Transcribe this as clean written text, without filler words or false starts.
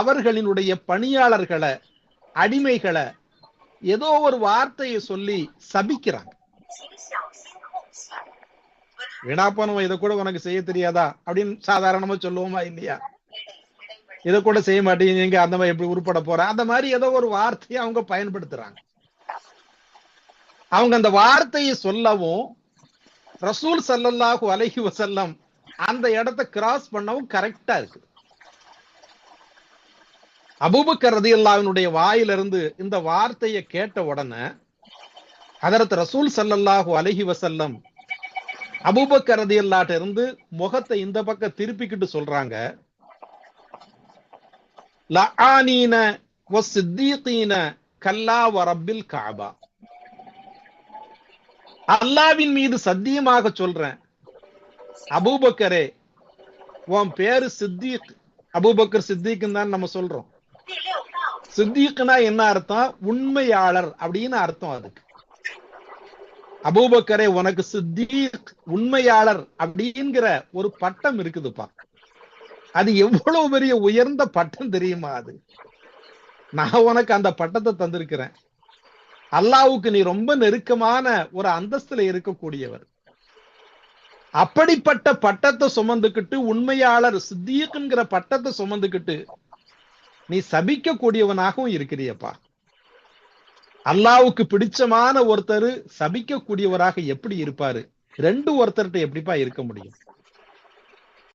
அவர்களினுடைய பணியாளர்களை, அடிமைகளை ஏதோ ஒரு வார்த்தையை சொல்லி சபிக்கிறாங்க. வீணா போனவன் இதை கூட உனக்கு செய்ய தெரியாதா அப்படின்னு சாதாரணமா சொல்லுவோமா இல்லையா? இதை கூட செய்ய மாட்டேங்க, அந்த மாதிரி எப்படி உருப்பட போற, அந்த மாதிரி ஏதோ ஒரு வார்த்தையை அவங்க பயன்படுத்துறாங்க. அவங்க அந்த வார்த்தையை சொல்லவும் ரசூல் ஸல்லல்லாஹு அலைஹி வஸல்லம் அந்த இடத்தை கிராஸ் பண்ணவும் கரெக்டா இருக்கு. அபூபக்கர் ரலியல்லாஹுனுடைய வாயிலிருந்து இந்த வார்த்தையை கேட்ட உடனே ஹஜரத் ரசூல் ஸல்லல்லாஹு அலைஹி வஸல்லம் அபூபக்கர் ரலியல்லாஹு இருந்து முகத்தை இந்த பக்கம் திருப்பிக்கிட்டு சொல்றாங்க, லஆனீன வஸ்ஸித்தீகீன கல்லா வரப்பில் கஅபா. அல்லாஹ்வின் மீது சத்தியமாக சொல்றேன், அபூபக்கரே உன் பேரு சித்தீக். அபூபக்கர் சித்திக்னு தான் நம்ம சொல்றோம். சித்தீக்னா என்ன அர்த்தம்? உண்மையாளர் அப்படின்னு அர்த்தம். அதுக்கு அபூபக்கரே உனக்கு சித்தீக், உண்மையாளர் அப்படிங்கிற ஒரு பட்டம் இருக்குதுப்பா. அது எவ்வளவு பெரிய உயர்ந்த பட்டம் தெரியுமா? அது நான் உனக்கு அந்த பட்டத்தை தந்திருக்கிறேன். அல்லாஹ்வுக்கு நீ ரொம்ப நெருக்கமான ஒரு அந்தஸ்துல இருக்கக்கூடியவர். அப்படிப்பட்ட பட்டத்தை சுமந்துக்கிட்டு, உண்மையாளர் சித்தீக்ங்கிற பட்டத்தை சுமந்துக்கிட்டு நீ சபிக்க கூடியவனாகவும் இருக்கிறியப்பா. அல்லாஹ்வுக்கு பிடிச்சமான ஒருத்தர் சபிக்க கூடியவராக எப்படி இருப்பாரு? ரெண்டு ஒருத்தர்கிட்ட எப்படிப்பா இருக்க முடியும்?